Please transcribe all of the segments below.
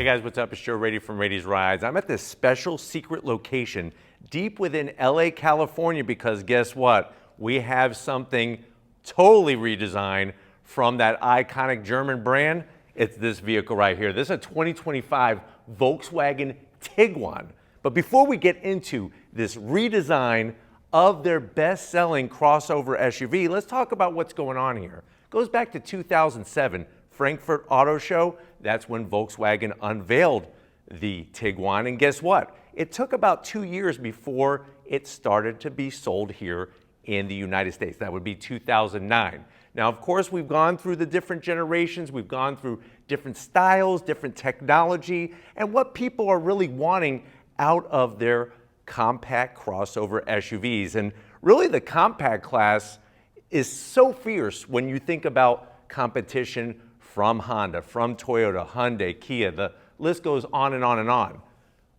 Hey guys, what's up? It's Joe Raiti from Raiti's Rides. I'm at this special secret location deep within LA, California, because guess what? We have something totally redesigned from that iconic German brand. It's this vehicle right here. This is a 2025 Volkswagen Tiguan. But before we get into this redesign of their best-selling crossover SUV, let's talk about what's going on here. It goes back to 2007, Frankfurt Auto Show. That's when Volkswagen unveiled the Tiguan. And guess what? It took about 2 years before it started to be sold here in the United States. That would be 2009. Now, of course, we've gone through the different generations. We've gone through different styles, different technology, and what people are really wanting out of their compact crossover SUVs. And really, the compact class is so fierce when you think about competition from Honda, from Toyota, Hyundai, Kia. The list goes on and on and on.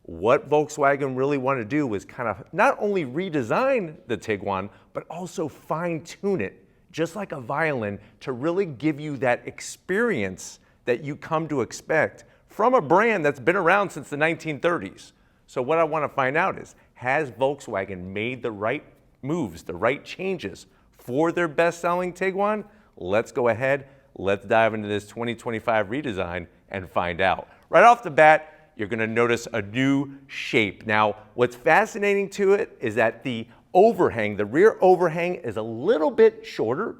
What Volkswagen really wanted to do was kind of not only redesign the Tiguan, but also fine-tune it, just like a violin, to really give you that experience that you come to expect from a brand that's been around since the 1930s. So what I want to find out is, has Volkswagen made the right moves, the right changes for their best-selling Tiguan? Let's go ahead. Let's dive into this 2025 redesign and find out. Right off the bat, you're going to notice a new shape. Now, what's fascinating to it is that the overhang, the rear overhang, is a little bit shorter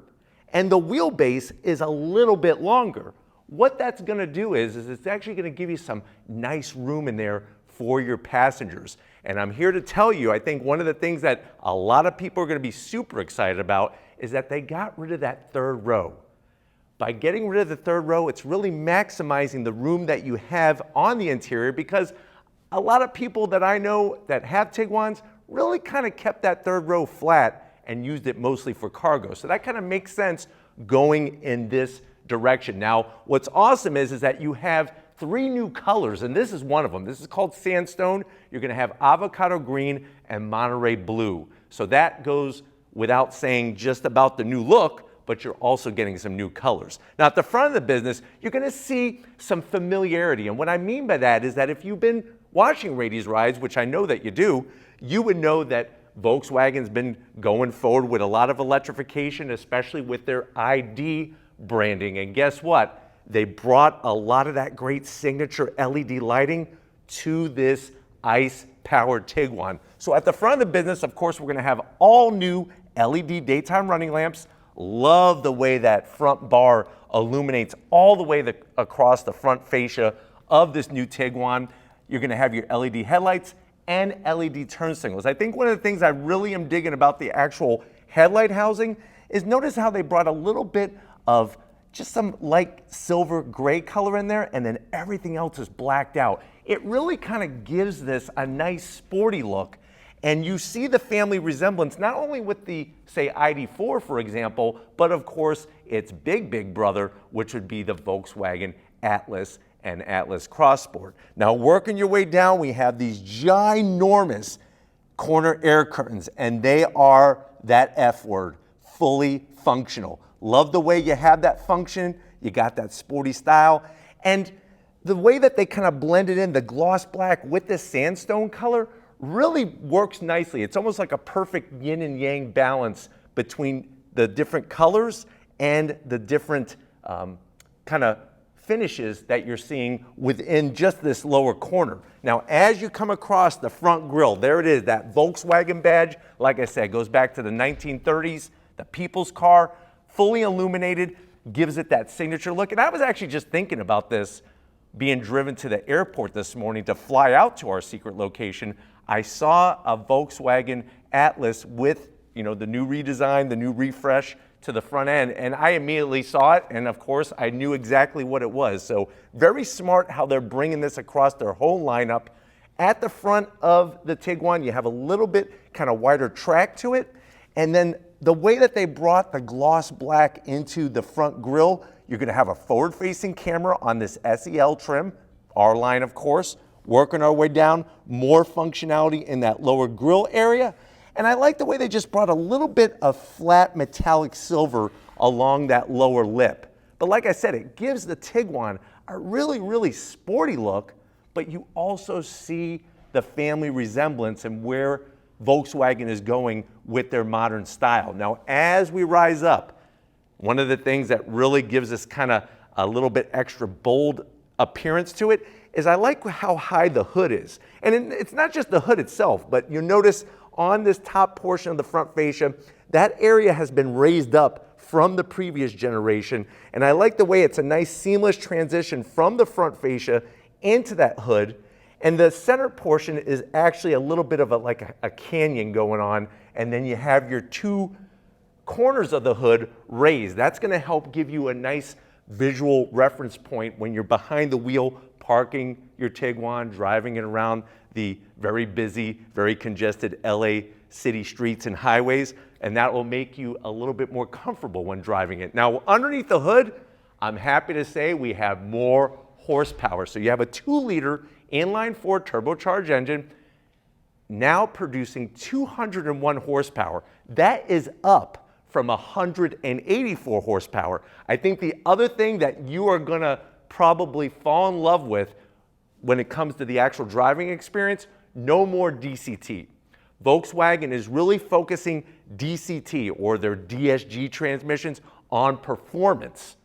and the wheelbase is a little bit longer. What that's going to do is it's actually going to give you some nice room in there for your passengers. And I'm here to tell you, I think one of the things that a lot of people are going to be super excited about is that they got rid of that third row. By getting rid of the third row, it's really maximizing the room that you have on the interior, because a lot of people that I know that have Tiguans really kind of kept that third row flat and used it mostly for cargo. So that kind of makes sense going in this direction. Now, what's awesome is that you have 3 new colors, and this is one of them. This is called Sandstone. You're going to have avocado green and Monterey blue. So that goes without saying just about the new look, but you're also getting some new colors. Now, at the front of the business, you're going to see some familiarity. And what I mean by that is that if you've been watching Raiti's Rides, which I know that you do, you would know that Volkswagen's been going forward with a lot of electrification, especially with their ID branding. And guess what? They brought a lot of that great signature LED lighting to this ICE-powered Tiguan. So at the front of the business, of course, we're going to have all new LED daytime running lamps. Love the way that front bar illuminates all the way across the front fascia of this new Tiguan. You're going to have your LED headlights and LED turn signals. I think one of the things I really am digging about the actual headlight housing is notice how they brought a little bit of just some light silver gray color in there, and then everything else is blacked out. It really kind of gives this a nice sporty look. And you see the family resemblance not only with the, say, ID4, for example, but of course its big brother, which would be the Volkswagen Atlas and Atlas Cross Sport. Now, working your way down, we have these ginormous corner air curtains, and they are that F word, fully functional. Love the way you have that function. You got that sporty style. And the way that they kind of blended in the gloss black with the sandstone color really works nicely. It's almost like a perfect yin and yang balance between the different colors and the different kind of finishes that you're seeing within just this lower corner. Now, as you come across the front grille, there it is, that Volkswagen badge. Like I said, goes back to the 1930s, the people's car, fully illuminated, gives it that signature look. And I was actually just thinking about this being driven to the airport this morning to fly out to our secret location. I saw a Volkswagen Atlas with, the new redesign, the new refresh to the front end, and I immediately saw it, and of course, I knew exactly what it was. So very smart how they're bringing this across their whole lineup. At the front of the Tiguan, you have a little bit kind of wider track to it, and then the way that they brought the gloss black into the front grille, you're going to have a forward-facing camera on this SEL trim, our line, of course. Working our way down, more functionality in that lower grille area. And I like the way they just brought a little bit of flat metallic silver along that lower lip. But like I said, it gives the Tiguan a really, really sporty look, but you also see the family resemblance and where Volkswagen is going with their modern style. Now, as we rise up, one of the things that really gives us kind of a little bit extra bold appearance to it is I like how high the hood is. And it's not just the hood itself, but you notice on this top portion of the front fascia, that area has been raised up from the previous generation. And I like the way it's a nice seamless transition from the front fascia into that hood. And the center portion is actually a little bit of a canyon going on. And then you have your two corners of the hood raised. That's going to help give you a nice visual reference point when you're behind the wheel, parking your Tiguan, driving it around the very busy, very congested LA city streets and highways, and that will make you a little bit more comfortable when driving it. Now, underneath the hood, I'm happy to say we have more horsepower. So you have a 2-liter inline-4 turbocharged engine now producing 201 horsepower. That is up from 184 horsepower. I think the other thing that you are gonna probably fall in love with when it comes to the actual driving experience, no more DCT. Volkswagen is really focusing DCT, or their DSG transmissions, on performance.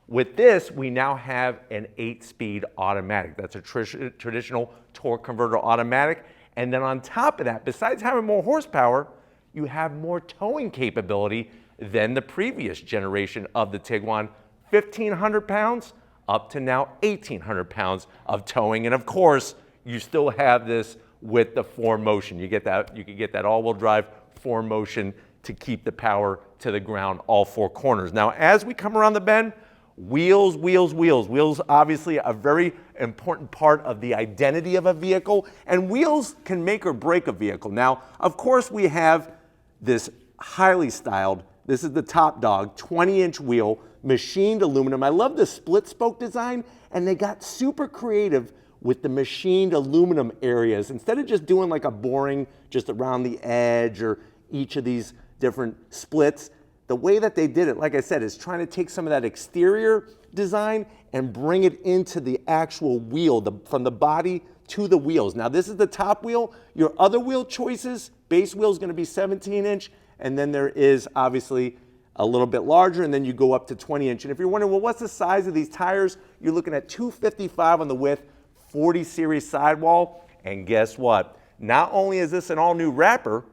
With this, we now have an 8-speed automatic. That's a traditional torque converter automatic. And then on top of that, besides having more horsepower, you have more towing capability than the previous generation of the Tiguan. 1,500 pounds up to now 1,800 pounds of towing. And of course, you still have this with the 4Motion. You get that, you can get that all-wheel drive 4Motion to keep the power to the ground, all 4 corners. Now, as we come around the bend, wheels, wheels, wheels. Wheels, obviously a very important part of the identity of a vehicle, and wheels can make or break a vehicle. Now, of course, we have this highly styled, this is the top dog, 20-inch wheel, machined aluminum. I love the split spoke design, and they got super creative with the machined aluminum areas. Instead of just doing like a boring, just around the edge or each of these different splits, the way that they did it, like I said, is trying to take some of that exterior design and bring it into the actual wheel, from the body to the wheels. Now, this is the top wheel. Your other wheel choices, base wheel is going to be 17-inch, and then there is obviously a little bit larger, and then you go up to 20-inch. And if you're wondering, well, what's the size of these tires? You're looking at 255 on the width, 40 series sidewall, and guess what? Not only is this an all-new wrapper,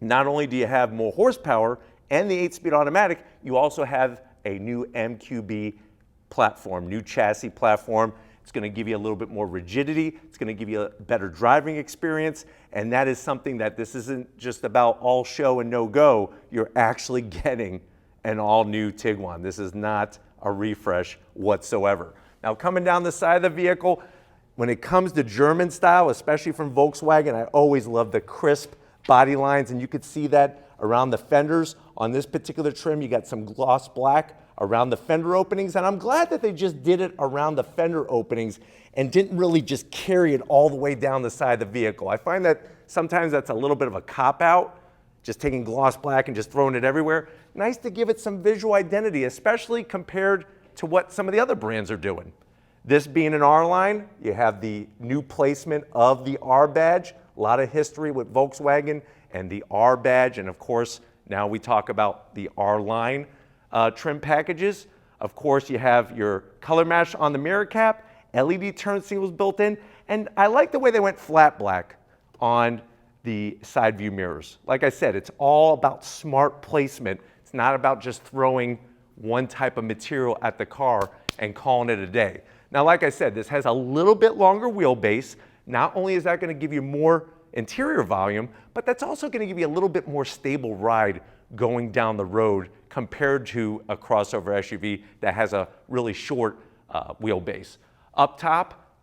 not only do you have more horsepower and the 8-speed automatic, you also have a new MQB platform, new chassis platform. It's going to give you a little bit more rigidity. It's going to give you a better driving experience. And that is something that this isn't just about all show and no go. You're actually getting an all new Tiguan. This is not a refresh whatsoever. Now, coming down the side of the vehicle, when it comes to German style, especially from Volkswagen, I always love the crisp body lines, and you could see that around the fenders. On this particular trim, you got some gloss black around the fender openings, and I'm glad that they just did it around the fender openings and didn't really just carry it all the way down the side of the vehicle. I find that sometimes that's a little bit of a cop-out, just taking gloss black and just throwing it everywhere. Nice to give it some visual identity, especially compared to what some of the other brands are doing. This being an R line, you have the new placement of the R badge. A lot of history with Volkswagen and the R badge, and of course, now we talk about the R line trim packages. Of course, you have your color match on the mirror cap, LED turn signals built in, and I like the way they went flat black on the side view mirrors. Like I said, it's all about smart placement. It's not about just throwing one type of material at the car and calling it a day. Now, like I said, this has a little bit longer wheelbase. Not only is that going to give you more interior volume, but that's also going to give you a little bit more stable ride going down the road compared to a crossover SUV that has a really short wheelbase. Up top,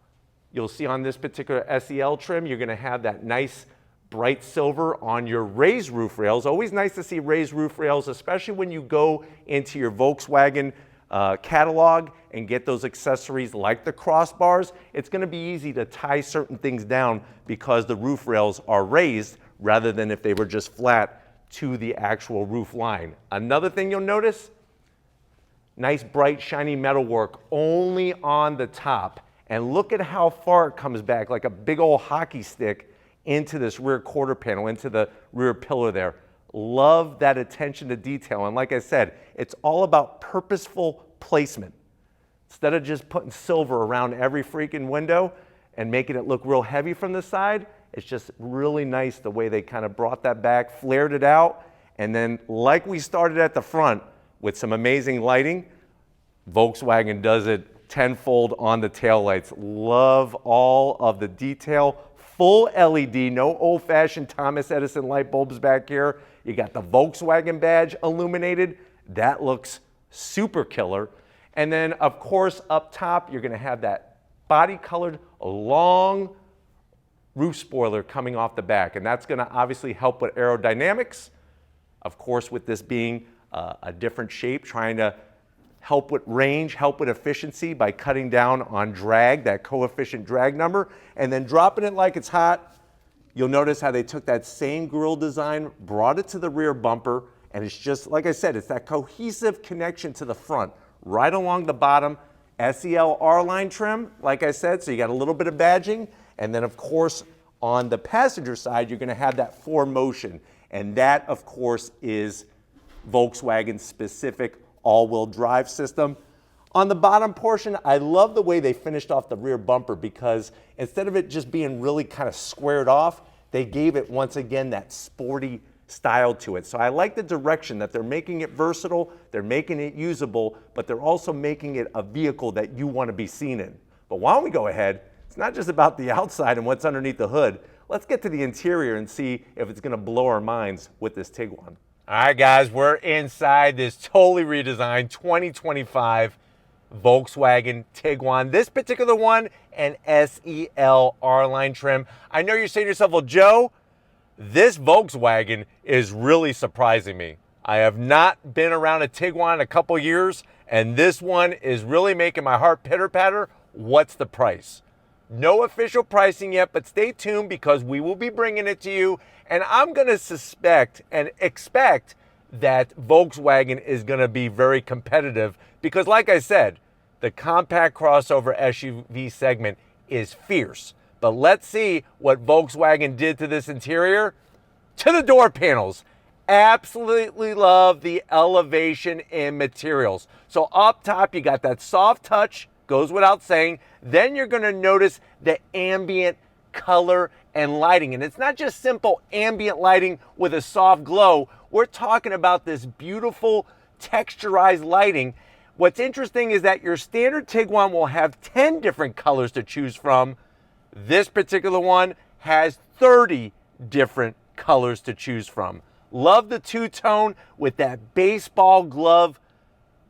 you'll see on this particular SEL trim, you're going to have that nice bright silver on your raised roof rails. Always nice to see raised roof rails, especially when you go into your Volkswagen catalog and get those accessories like the crossbars. It's going to be easy to tie certain things down because the roof rails are raised rather than if they were just flat to the actual roof line. Another thing you'll notice, Nice bright shiny metalwork only on the top. And look at how far it comes back, like a big old hockey stick into this rear quarter panel, into the rear pillar there. Love that attention to detail. And like I said, it's all about purposeful placement. Instead of just putting silver around every freaking window and making it look real heavy from the side, it's just really nice the way they kind of brought that back, flared it out, and then like we started at the front with some amazing lighting, Volkswagen does it tenfold on the taillights. Love all of the detail. Full LED, no old-fashioned Thomas Edison light bulbs back here. You got the Volkswagen badge illuminated. That looks super killer. And then, of course, up top, you're going to have that body-colored, long roof spoiler coming off the back. And that's going to obviously help with aerodynamics. Of course, with this being a different shape, trying to help with range, help with efficiency by cutting down on drag, that coefficient drag number, and then dropping it like it's hot. You'll notice how they took that same grille design, brought it to the rear bumper, and it's just, like I said, it's that cohesive connection to the front. Right along the bottom, SEL R-line trim, like I said, so you got a little bit of badging, and then of course, on the passenger side, you're gonna have that 4Motion, and that, of course, is Volkswagen's specific all-wheel drive system. On the bottom portion, I love the way they finished off the rear bumper because instead of it just being really kind of squared off, they gave it, once again, that sporty style to it. So I like the direction that they're making it versatile, they're making it usable, but they're also making it a vehicle that you want to be seen in. But why don't we go ahead, it's not just about the outside and what's underneath the hood, let's get to the interior and see if it's going to blow our minds with this Tiguan. All right, guys, we're inside this totally redesigned 2025 Volkswagen Tiguan. This particular one, an SEL R-line trim. I know you're saying to yourself, well, Joe, this Volkswagen is really surprising me. I have not been around a Tiguan in a couple years, and this one is really making my heart pitter-patter. What's the price? No official pricing yet, but stay tuned because we will be bringing it to you. And I'm going to suspect and expect that Volkswagen is going to be very competitive because, like I said, the compact crossover SUV segment is fierce. But let's see what Volkswagen did to this interior. To the door panels. Absolutely love the elevation in materials. So up top, you got that soft touch, goes without saying. Then you're going to notice the ambient color and lighting. And it's not just simple ambient lighting with a soft glow. We're talking about this beautiful texturized lighting. What's interesting is that your standard Tiguan will have 10 different colors to choose from. This particular one has 30 different colors to choose from. Love the two-tone with that baseball glove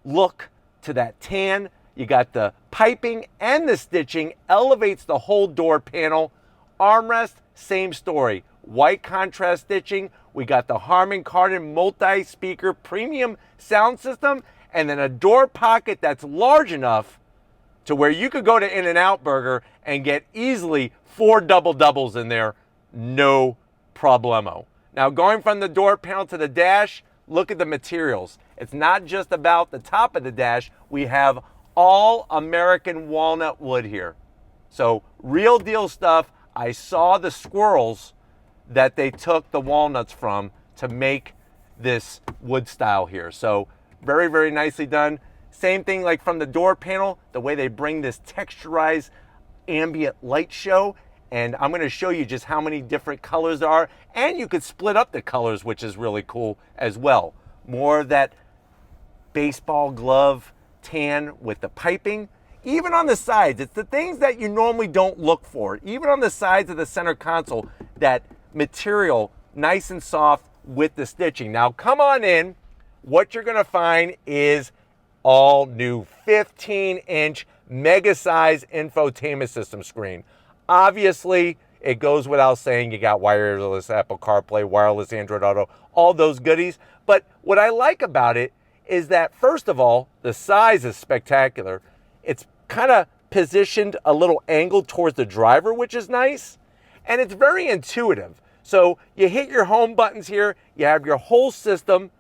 look to that tan. You got the piping and the stitching, elevates the whole door panel. Armrest, same story. White contrast stitching. We got the Harman Kardon multi-speaker premium sound system, and then a door pocket that's large enough to where you could go to In-N-Out Burger and get easily 4 double-doubles in there, no problemo. Now going from the door panel to the dash, look at the materials. It's not just about the top of the dash. We have all American walnut wood here. So real deal stuff. I saw the squirrels that they took the walnuts from to make this wood style here. So very, very nicely done. Same thing like from the door panel, the way they bring this texturized ambient light show. And I'm going to show you just how many different colors there are. And you could split up the colors, which is really cool as well. More of that baseball glove tan with the piping. Even on the sides, it's the things that you normally don't look for. Even on the sides of the center console, that material nice and soft with the stitching. Now come on in. What you're going to find is all new 15-inch mega size infotainment system screen. Obviously, it goes without saying you got wireless Apple CarPlay, wireless Android Auto, all those goodies. But what I like about it is that, first of all, the size is spectacular. It's kind of positioned a little angled towards the driver, which is nice. And it's very intuitive. So you hit your home buttons here, you have your whole system,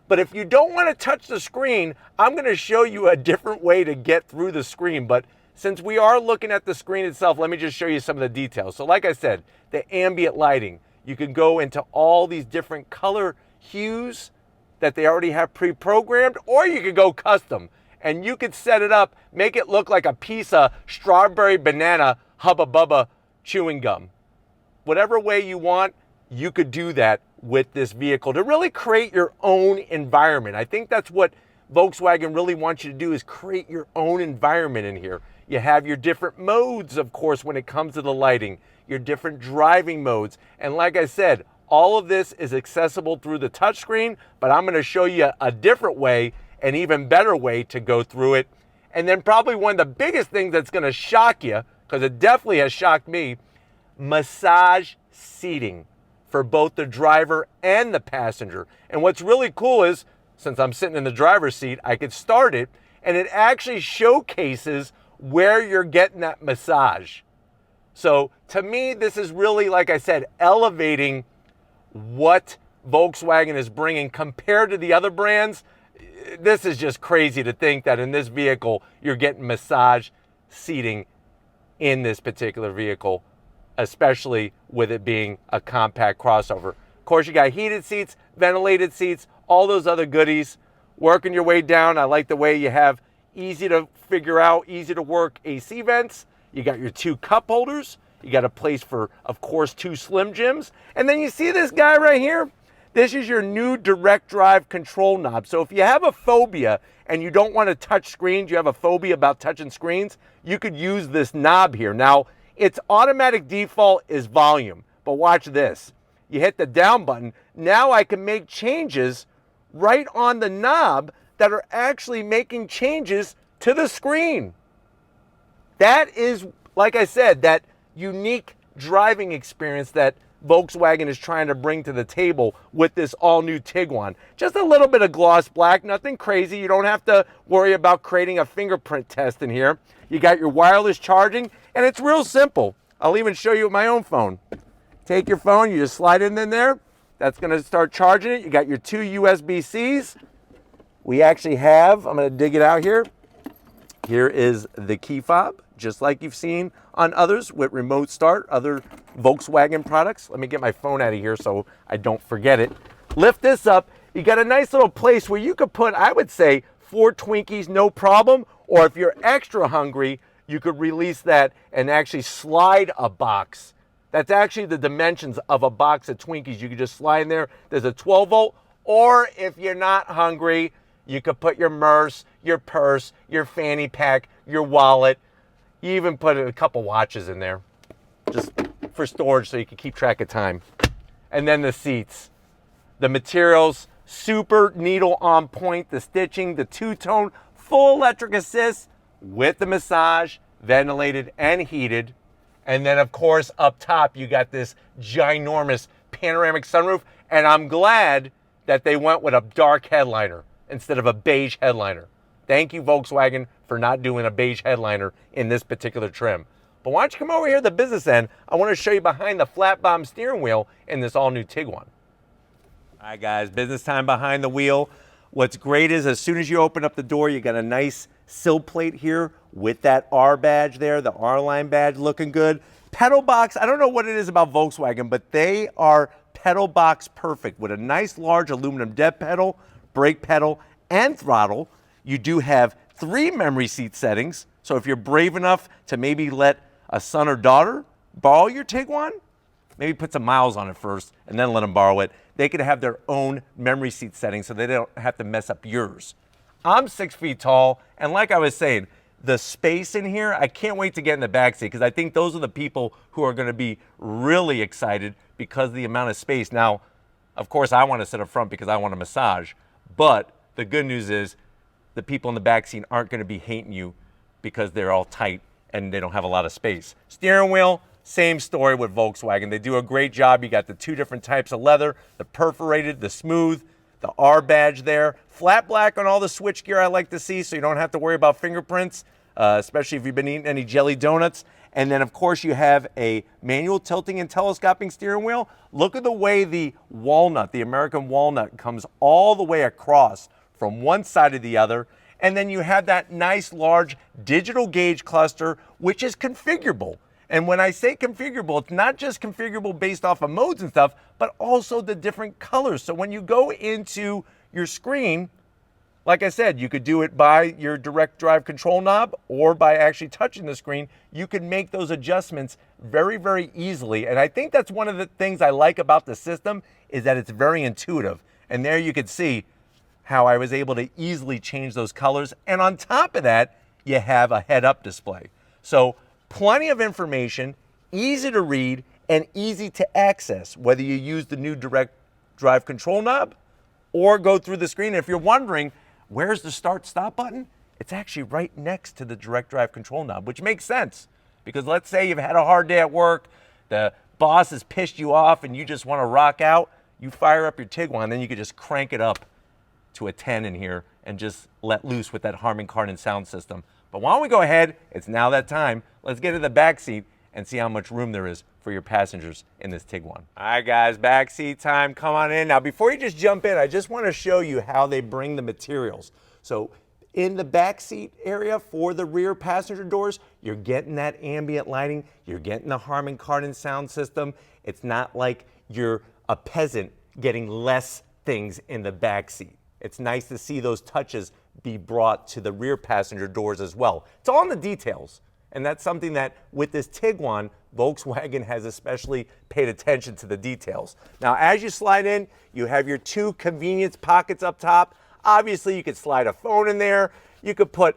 But if you don't want to touch the screen, I'm going to show you a different way to get through the screen. But since we are looking at the screen itself, let me just show you some of the details. So like I said, the ambient lighting, you can go into all these different color hues that they already have pre-programmed, or you could go custom. And you could set it up, make it look like a piece of strawberry banana Hubba Bubba chewing gum. Whatever way you want, you could do that with this vehicle to really create your own environment. I think that's what Volkswagen really wants you to do, is create your own environment in here. You have your different modes, of course, when it comes to the lighting, your different driving modes. And like I said, all of this is accessible through the touchscreen, but I'm going to show you a different way, an even better way to go through it. And then probably one of the biggest things that's going to shock you, because it definitely has shocked me, massage seating for both the driver and the passenger. And what's really cool is, since I'm sitting in the driver's seat, I could start it, and it actually showcases where you're getting that massage. So to me, this is really, like I said, elevating what Volkswagen is bringing compared to the other brands. This is just crazy to think that in this vehicle, you're getting massage seating in this particular vehicle, especially with it being a compact crossover. Of course, you got heated seats, ventilated seats, all those other goodies. Working your way down, I like the way you have easy to figure out, easy to work AC vents. You got your 2 cup holders. You got a place for, of course, 2 Slim Jims. And then you see this guy right here? This is your new direct drive control knob. So if you have a phobia and you don't want to touch screens, you have a phobia about touching screens, you could use this knob here. Now, its automatic default is volume, but watch this. You hit the down button. Now I can make changes right on the knob that are actually making changes to the screen. That is, like I said, that unique driving experience that Volkswagen is trying to bring to the table with this all-new Tiguan. Just a little bit of gloss black, nothing crazy. You don't have to worry about creating a fingerprint test in here. You got your wireless charging, and it's real simple. I'll even show you with my own phone. Take your phone, you just slide it in there. That's going to start charging it. You got your 2 USB-Cs. We actually have, I'm going to dig it out here. Here is the key fob, just like you've seen on others with remote start, other Volkswagen products. Let me get my phone out of here so I don't forget it. Lift this up. You got a nice little place where you could put, I would say, 4 Twinkies, no problem. Or if you're extra hungry, you could release that and actually slide a box. That's actually the dimensions of a box of Twinkies. You could just slide in there. There's a 12 volt. Or if you're not hungry, you could put your purse, your purse, your fanny pack, your wallet. You even put a couple watches in there just for storage so you can keep track of time. And then the seats. The materials, super needle on point. The stitching, the two-tone, full electric assist with the massage, ventilated and heated. And then, of course, up top, you got this ginormous panoramic sunroof. And I'm glad that they went with a dark headliner instead of a beige headliner. Thank you, Volkswagen, for not doing a beige headliner in this particular trim. But why don't you come over here to the business end? I want to show you behind the flat bottom steering wheel in this all-new Tiguan. All right, guys, business time behind the wheel. What's great is as soon as you open up the door, you got a nice sill plate here with that R badge there, the R line badge looking good. Pedal box, I don't know what it is about Volkswagen, but they are pedal box perfect with a nice large aluminum dead pedal, brake pedal, and throttle. You do have 3 memory seat settings. So if you're brave enough to maybe let a son or daughter borrow your Tiguan, maybe put some miles on it first and then let them borrow it. They could have their own memory seat settings so they don't have to mess up yours. I'm 6 feet tall, and like I was saying, the space in here, I can't wait to get in the backseat because I think those are the people who are going to be really excited because of the amount of space. Now, of course, I want to sit up front because I want a massage, but the good news is the people in the backseat aren't going to be hating you because they're all tight and they don't have a lot of space. Steering wheel, same story with Volkswagen. They do a great job. You got the 2 different types of leather, the perforated, the smooth, the R badge there. Flat black on all the switchgear I like to see so you don't have to worry about fingerprints. especially if you've been eating any jelly donuts. And then of course you have a manual tilting and telescoping steering wheel. Look at the way the walnut, the American walnut, comes all the way across from one side to the other. And then you have that nice large digital gauge cluster, which is configurable. And when I say configurable, it's not just configurable based off of modes and stuff, but also the different colors. So when you go into your screen, like I said, you could do it by your direct drive control knob or by actually touching the screen. You can make those adjustments very, very easily. And I think that's one of the things I like about the system, is that it's very intuitive. And there you can see how I was able to easily change those colors. And on top of that, you have a head-up display. So plenty of information, easy to read, and easy to access, whether you use the new direct drive control knob or go through the screen. If you're wondering, where's the start-stop button? It's actually right next to the direct drive control knob, which makes sense. Because let's say you've had a hard day at work, the boss has pissed you off, and you just want to rock out, you fire up your Tiguan, then you could just crank it up to a 10 in here and just let loose with that Harman Kardon sound system. But why don't we go ahead, it's now that time, let's get to the back seat and see how much room there is for your passengers in this Tiguan. All right guys, back seat time, come on in. Now before you just jump in, I just want to show you how they bring the materials. So in the back seat area for the rear passenger doors, you're getting that ambient lighting, you're getting the Harman Kardon sound system. It's not like you're a peasant getting less things in the back seat. It's nice to see those touches be brought to the rear passenger doors as well. It's all in the details. And that's something that with this Tiguan, Volkswagen has especially paid attention to the details. Now, as you slide in, you have your two convenience pockets up top. Obviously, you could slide a phone in there. You could put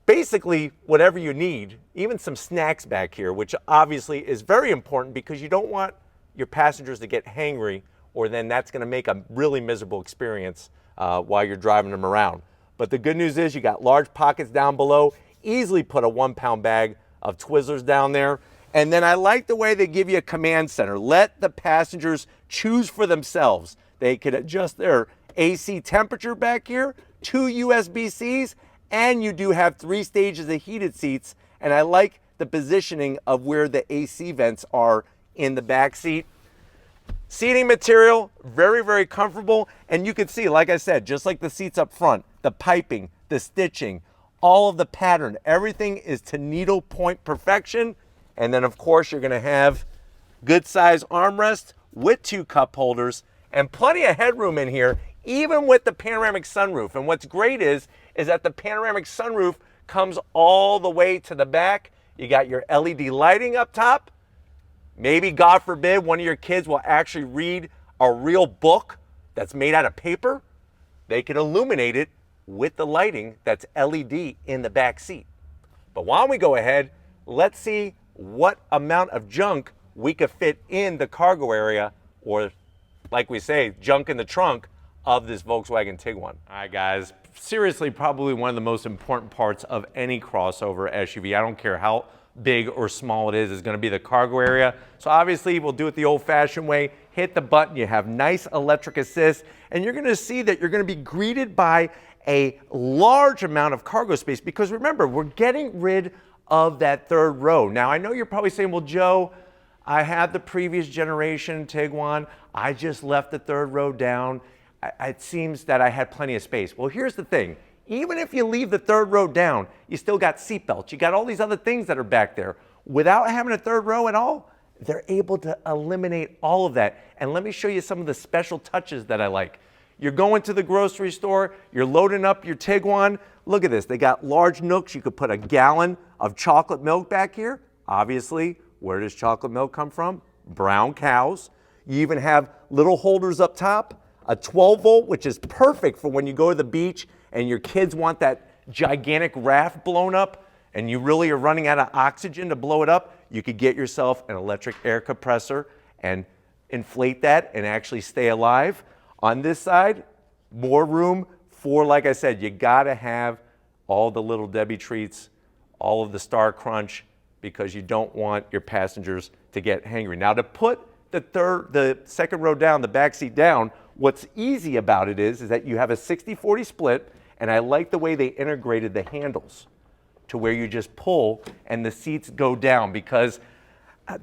basically whatever you need, even some snacks back here, which obviously is very important because you don't want your passengers to get hangry, or then that's going to make a really miserable experience while you're driving them around. But the good news is you got large pockets down below, easily put a 1-pound bag of Twizzlers down there. And then I like the way they give you a command center. Let the passengers choose for themselves. They could adjust their AC temperature back here, 2 USB-Cs, and you do have 3 stages of heated seats. And I like the positioning of where the AC vents are in the back seat. Seating material, very, very comfortable. And you can see, like I said, just like the seats up front, the piping, the stitching, all of the pattern, everything is to needle point perfection. And then of course you're gonna have good size armrest with 2 cup holders and plenty of headroom in here, even with the panoramic sunroof. And what's great is that the panoramic sunroof comes all the way to the back. You got your LED lighting up top. Maybe, God forbid, one of your kids will actually read a real book that's made out of paper. They can illuminate it with the lighting that's LED in the back seat. But why don't we go ahead, let's see what amount of junk we could fit in the cargo area, or like we say, junk in the trunk of this Volkswagen Tiguan. All right guys, seriously, probably one of the most important parts of any crossover SUV, I don't care how big or small it is going to be the cargo area. So obviously we'll do it the old-fashioned way. Hit the button, you have nice electric assist, and you're going to see that you're going to be greeted by a large amount of cargo space, because remember, we're getting rid of that third row. Now I know you're probably saying, well Joe, I had the previous generation Tiguan, I just left the third row down. It seems that I had plenty of space. Well, here's the thing. Even if you leave the third row down, you still got seat belts. You got all these other things that are back there. Without having a third row at all, they're able to eliminate all of that. And let me show you some of the special touches that I like. You're going to the grocery store, you're loading up your Tiguan. Look at this, they got large nooks. You could put a gallon of chocolate milk back here. Obviously, where does chocolate milk come from? Brown cows. You even have little holders up top, a 12 volt, which is perfect for when you go to the beach and your kids want that gigantic raft blown up and you really are running out of oxygen to blow it up. You could get yourself an electric air compressor and inflate that and actually stay alive. On this side, more room for, like I said, you gotta have all the Little Debbie treats, all of the Star Crunch, because you don't want your passengers to get hangry. Now to put the second row down, the back seat down, what's easy about it is that you have a 60-40 split, and I like the way they integrated the handles to where you just pull and the seats go down. Because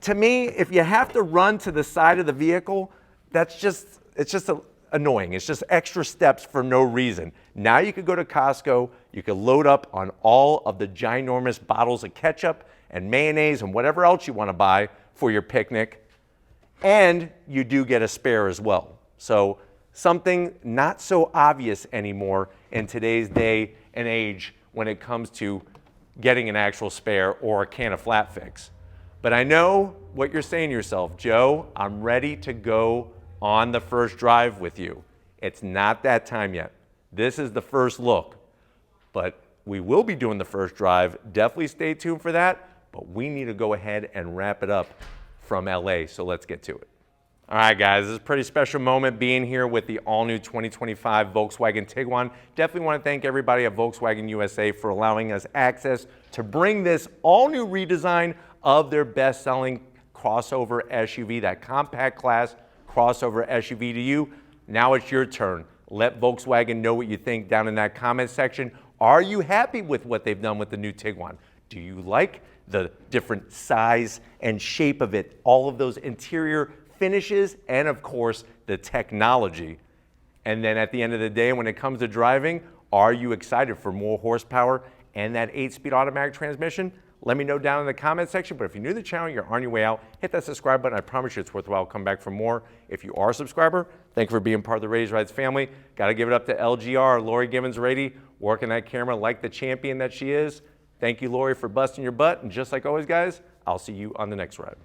to me, if you have to run to the side of the vehicle, it's just annoying. It's just extra steps for no reason. Now you could go to Costco, you could load up on all of the ginormous bottles of ketchup and mayonnaise and whatever else you want to buy for your picnic, and you do get a spare as well. So something not so obvious anymore in today's day and age when it comes to getting an actual spare or a can of flat fix. But I know what you're saying to yourself, Joe, I'm ready to go on the first drive with you. It's not that time yet. This is the first look, but we will be doing the first drive. Definitely stay tuned for that, but we need to go ahead and wrap it up from LA, so let's get to it. All right, guys, this is a pretty special moment being here with the all-new 2025 Volkswagen Tiguan. Definitely want to thank everybody at Volkswagen USA for allowing us access to bring this all-new redesign of their best-selling crossover SUV, that compact class crossover SUV to you. Now it's your turn. Let Volkswagen know what you think down in that comment section. Are you happy with what they've done with the new Tiguan? Do you like the different size and shape of it, all of those interior finishes, and of course, the technology? And then at the end of the day, when it comes to driving, are you excited for more horsepower and that 8-speed automatic transmission? Let me know down in the comment section. But if you're new to the channel, you're on your way out, hit that subscribe button. I promise you it's worthwhile. Come back for more. If you are a subscriber, thank you for being part of the Raiti's Rides family. Got to give it up to LGR, Lori Gibbons Raiti, working that camera like the champion that she is. Thank you, Lori, for busting your butt. And just like always, guys, I'll see you on the next ride.